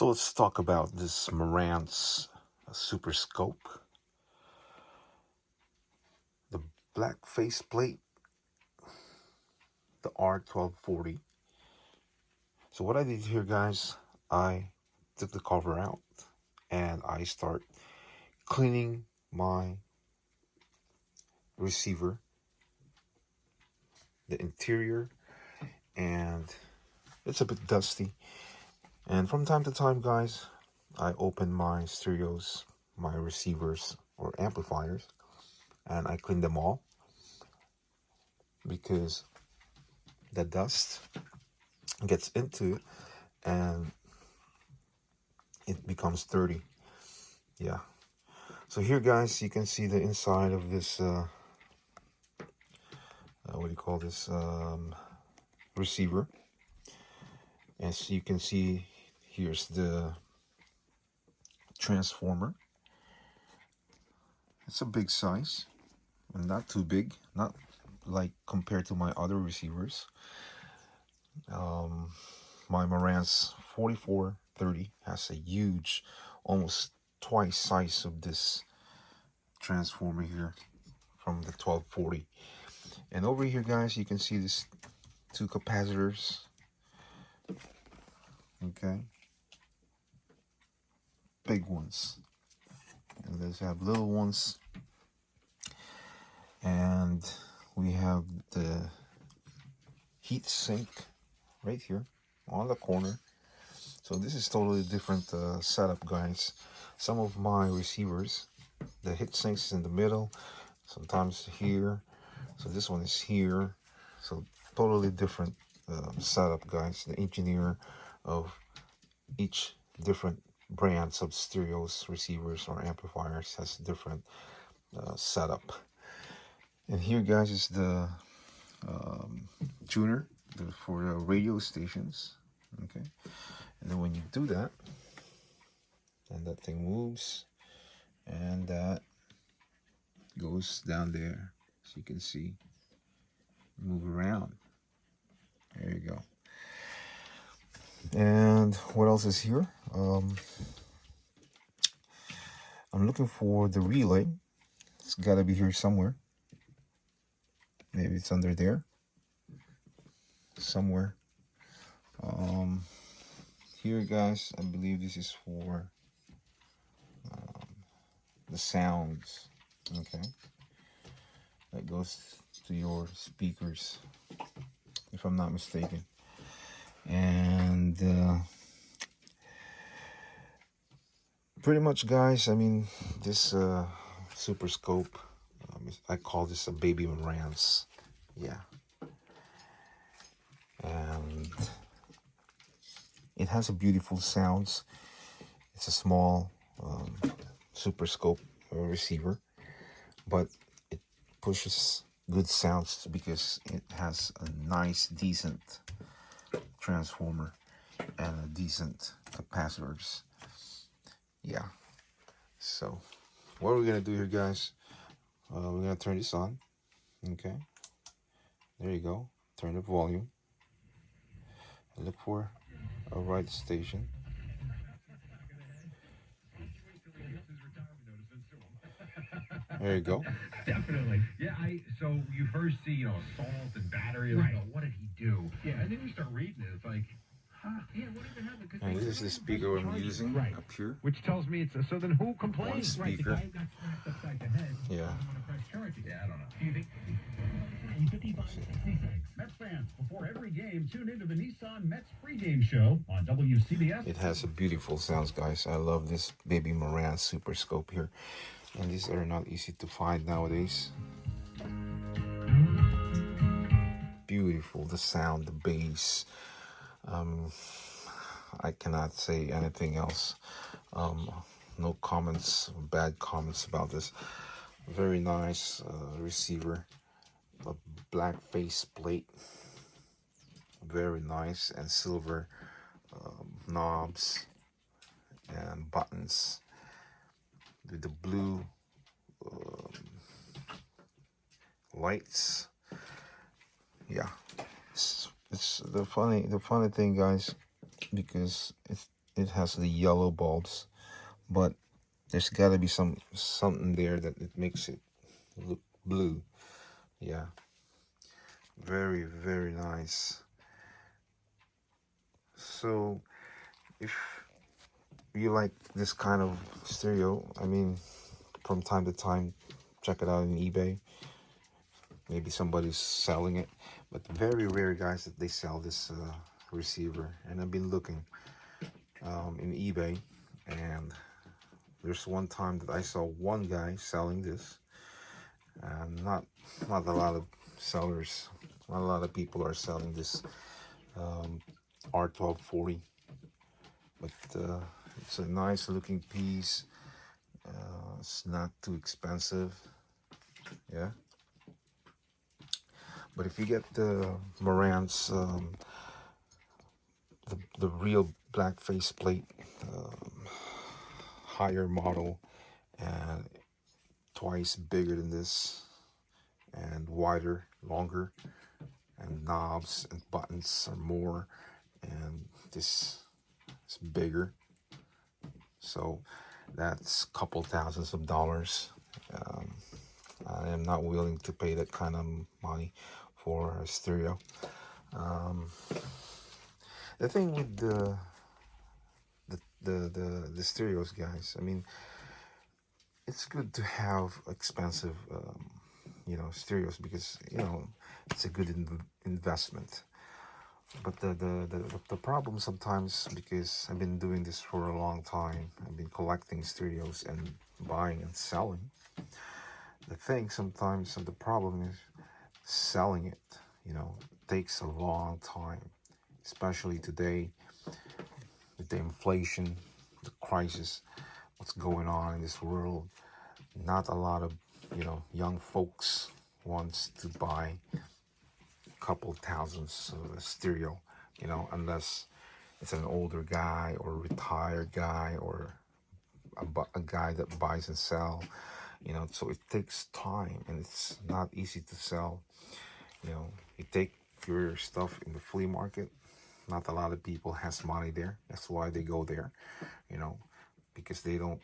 So let's talk about this Marantz Superscope. The black faceplate, the R-1240. So what I did here, guys, I took the cover out and I start cleaning my receiver, the interior, and it's a bit dusty. And from time to time, guys, I open my stereos, my receivers or amplifiers, and I clean them all because the dust gets into it and it becomes dirty. Yeah. So here, guys, you can see the inside of this what do you call this, receiver. As you can see, here's the transformer. It's a big size, and not too big, not like compared to my other receivers. My Marantz 4430 has a huge, almost twice size of this transformer here from the 1240. And over here, guys, you can see this two capacitors. Okay, big ones, and let's have little ones, and we have the heat sink right here on the corner. So this is totally different setup, guys. Some of my receivers, the heat sinks is in the middle, sometimes here, so this one is here. So totally different setup, guys. The engineer of each different brands of stereos, receivers, or amplifiers has different setup. And here, guys, is the tuner for the radio stations. Okay, and then when you do that, and that thing moves, and that goes down there, so you can see, move around. There you go. And what else is here? I'm looking for the relay. It's got to be here somewhere. Maybe it's under there somewhere. Here, guys, I believe this is for the sounds. Okay, that goes to your speakers, if I'm not mistaken. And pretty much, guys, I mean, this Superscope, I call this a baby Marantz. Yeah. And it has a beautiful sounds. It's a small Superscope receiver, but it pushes good sounds because it has a nice, decent transformer and a decent capacitors. Yeah. So what we're gonna do here, guys, we're gonna turn this on. Okay, there you go. Turn the volume and look for a right station. There you go. Definitely. Yeah, so you first see, salt and battery. Right. What did he do? Yeah, and then you start reading it. It's like, yeah, what even happened? And this is the speaker I'm using up here. Which tells me it's so then who complains? One speaker. Right, the guy got smacked upside the head. Yeah. Yeah, I don't know. Do you think? Mets fans, before every game, tune into the Nissan Mets pregame show on WCBS. It has a beautiful sounds, guys. I love this baby Marantz Superscope here. And these are not easy to find nowadays. Beautiful, the sound, the bass. I cannot say anything else. No comments, bad comments about this. Very nice receiver. A black face plate. Very nice, and silver knobs and buttons. With the blue lights. Yeah, it's the funny thing, guys, because it has the yellow bulbs, but there's got to be something there that it makes it look blue. Yeah, very, very nice. So if you like this kind of stereo, I mean, from time to time, check it out on eBay. Maybe somebody's selling it, but very rare, guys, that they sell this receiver. And I've been looking in eBay, and there's one time that I saw one guy selling this, and not a lot of sellers, not a lot of people are selling this R-1240, but it's a nice looking piece. It's not too expensive, yeah. But if you get the Marantz, the real black face plate, higher model, and twice bigger than this, and wider, longer, and knobs and buttons are more, and this is bigger. So that's a couple thousands of dollars. I am not willing to pay that kind of money for a stereo. The thing with the stereos, guys, I mean, it's good to have expensive stereos, because it's a good investment. But the problem sometimes, because I've been doing this for a long time, I've been collecting stereos and buying and selling. The thing sometimes, and the problem is selling it. It takes a long time, especially today with the inflation, the crisis, what's going on in this world. Not a lot of young folks wants to buy a couple thousands of a stereo, unless it's an older guy or retired guy, or a guy that buys and sell. So it takes time, and it's not easy to sell. You take your stuff in the flea market, not a lot of people has money there. That's why they go there, because they don't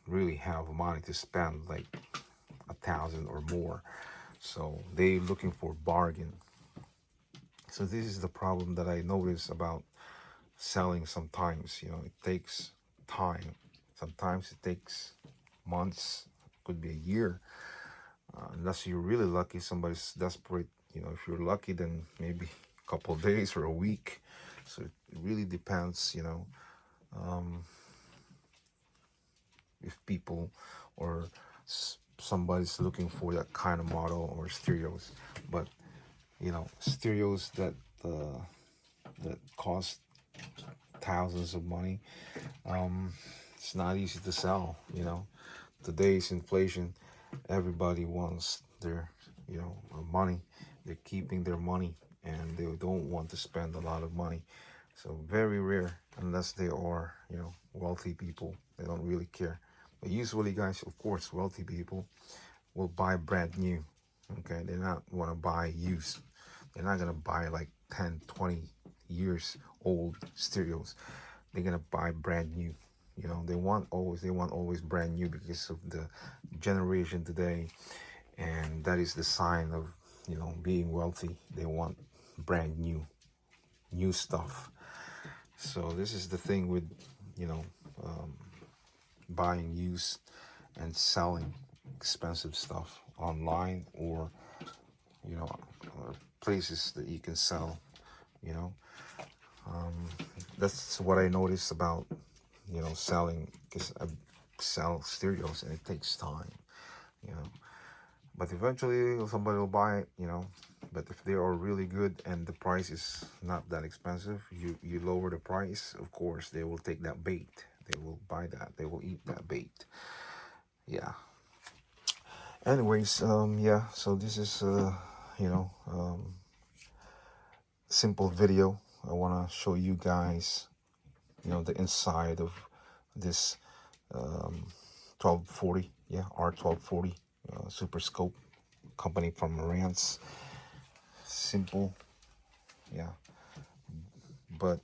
really have money to spend like 1,000 or more. So they're looking for bargain. So this is the problem that I notice about selling sometimes. It takes time. Sometimes it takes months, could be a year. Unless you're really lucky, somebody's desperate. If you're lucky, then maybe a couple of days or a week. So it really depends, if people or somebody's looking for that kind of model or stereos. But stereos that cost thousands of money, it's not easy to sell. Today's inflation, everybody wants their money. They're keeping their money, and they don't want to spend a lot of money. So very rare, unless they are wealthy people. They don't really care. But usually, guys, of course, wealthy people will buy brand new. Okay, they not want to buy used. They're not gonna buy like 10, 20 years old stereos. They're gonna buy brand new. They want always brand new, because of the generation today, and that is the sign of being wealthy. They want brand new stuff. So this is the thing with buying used and selling expensive stuff online, or places that you can sell. That's what I noticed about selling, because I sell stereos and it takes time. But eventually somebody will buy it. But if they are really good and the price is not that expensive, you lower the price, of course they will take that bait. They will buy that. They will eat that bait. Yeah. Anyways, yeah. So this is simple video. I want to show you guys, the inside of this 1240, yeah, R-1240 Superscope, company from Marantz. Simple, yeah. But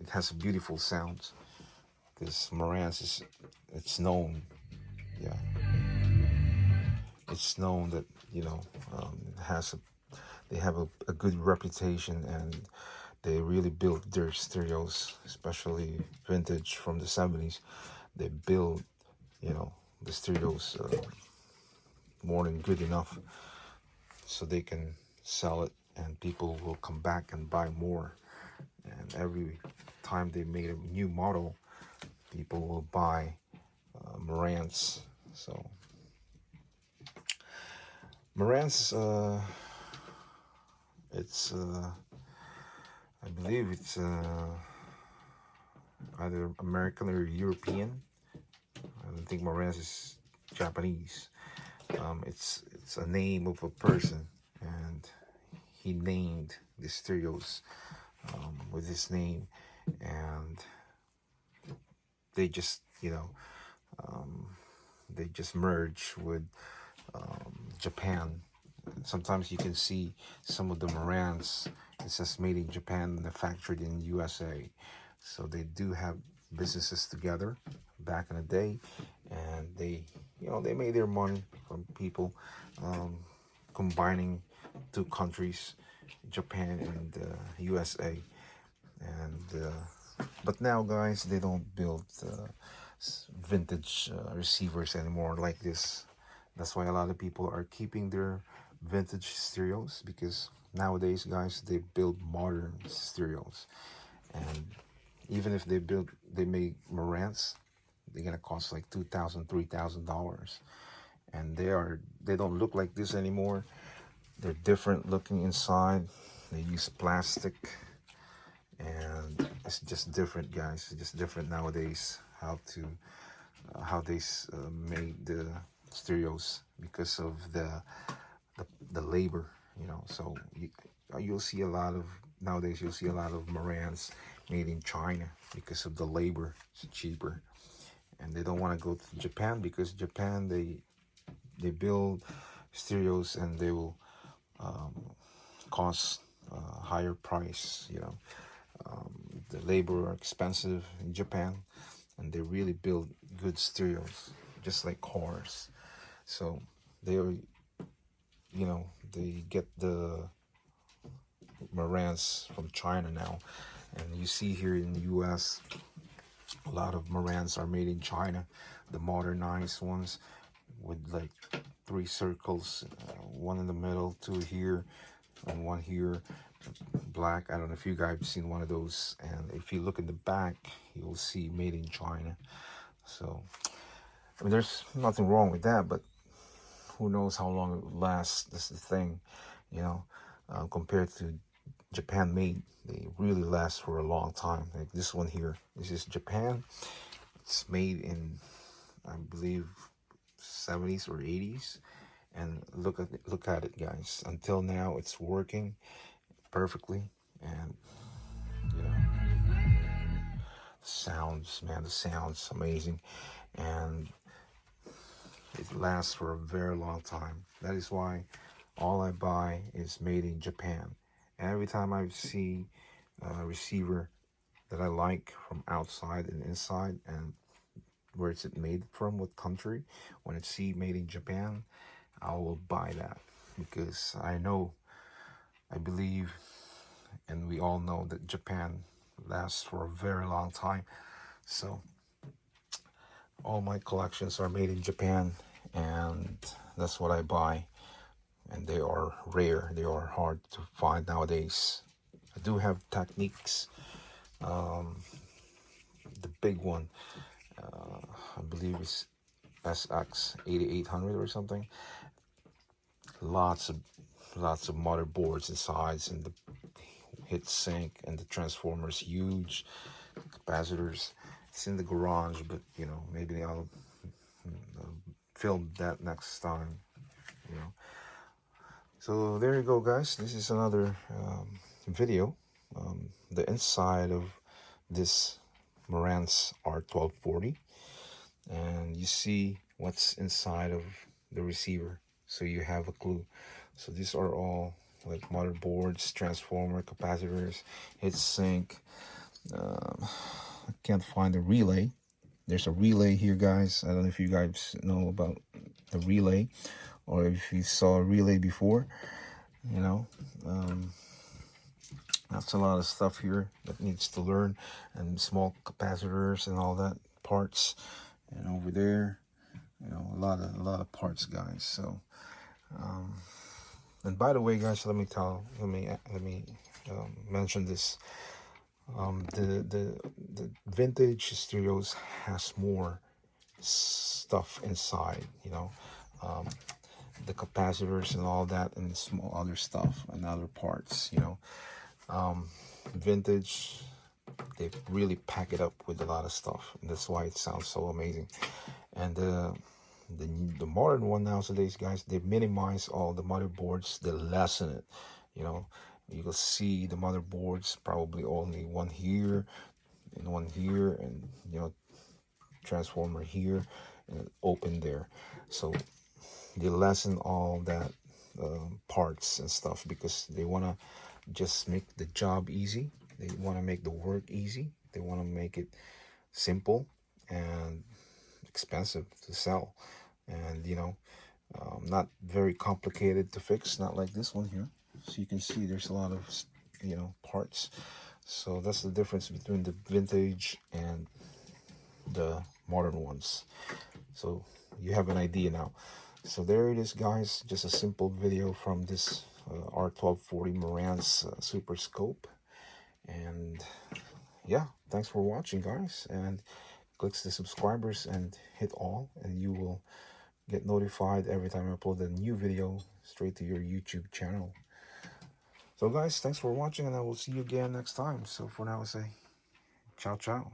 It has a beautiful sound. This Marantz is, it's known, yeah, it's known that, you know, it has they have a good reputation, and they really build their stereos, especially vintage from the 70s. They build, you know, the stereos more than good enough so they can sell it, and people will come back and buy more. And every time they made a new model, people will buy Marantz. So Marantz, it's I believe it's either American or European. I don't think Marantz is Japanese. It's a name of a person, and he named the stereos with his name, and they just, you know, they just merge with Japan. Sometimes you can see some of the Marantz, it says made in Japan, manufactured in USA. So they do have businesses together back in the day, and they, you know, they made their money from people combining two countries, Japan and USA. And but now, guys, they don't build vintage receivers anymore like this. That's why a lot of people are keeping their vintage stereos, because nowadays, guys, they build modern stereos. And even if they make Marantz, they're gonna cost like $2,000, $3,000. And they don't look like this anymore. They're different looking inside. They use plastic, and it's just different, guys. It's just different nowadays how they made the stereos, because of the labor, you know. So you'll see a lot of nowadays. You'll see a lot of Marantz made in China because of the labor. It's cheaper, and they don't want to go to Japan, because Japan, they build stereos, and they will cost higher price, you know. The labor are expensive in Japan, and they really build good stereos, just like cars. So they are, you know, they get the Marantz from China now. And you see here in the US, a lot of Marantz are made in China, the modernized ones with like 3 circles, one in the middle, 2 here, and 1 here, black. I don't know if you guys have seen one of those. And if you look in the back, you'll see made in China. So I mean, there's nothing wrong with that, but who knows how long it will last. That's the thing, you know. Compared to Japan made, they really last for a long time. Like this one here, this is Japan. It's made in, I believe, 70s or 80s, and look at it, guys. Until now, it's working perfectly. And you know, sounds, man, the sounds amazing, and it lasts for a very long time. That is why all I buy is made in Japan. And every time I see a receiver that I like from outside and inside, and where it's made from, what country, when it's made in Japan, I will buy that, because I believe, and we all know that Japan lasts for a very long time. So all my collections are made in Japan, and that's what I buy. And they are rare. They are hard to find nowadays. I do have Techniques. The big one, I believe is SX 8800 or something. Lots of motherboards inside, and the heat sink and the transformers, huge capacitors. It's in the garage, but you know, maybe I'll film that next time, you know. So there you go, guys. This is another video, the inside of this Marantz R-1240, and you see what's inside of the receiver, so you have a clue. So these are all like motherboards, transformer, capacitors, heatsink. I can't find a relay. There's a relay here, guys. I don't know if you guys know about the relay, or if you saw a relay before. You know, that's a lot of stuff here that needs to learn, and small capacitors and all that parts. And over there, you know, a lot of parts, guys. So, and by the way, guys, let me mention this. The vintage studios has more stuff inside, you know, the capacitors and all that, and small other stuff and other parts, you know. Vintage, they really pack it up with a lot of stuff, and that's why it sounds so amazing. And the modern one nowadays, guys, they minimize all the motherboards, they lessen it, you know. You will see the motherboards probably only one here and one here, and you know, transformer here and open there. So they lessen all that parts and stuff, because they want to just make the job easy. They want to make the work easy. They want to make it simple and expensive to sell, and you know, not very complicated to fix, not like this one here. So you can see there's a lot of, you know, parts. So that's the difference between the vintage and the modern ones. So you have an idea now. So there it is, guys, just a simple video from this R-1240 Marantz Superscope. And yeah, thanks for watching, guys, and click the subscribers and hit all, and you will get notified every time I upload a new video straight to your YouTube channel. So guys, thanks for watching, and I will see you again next time. So for now, I say ciao ciao.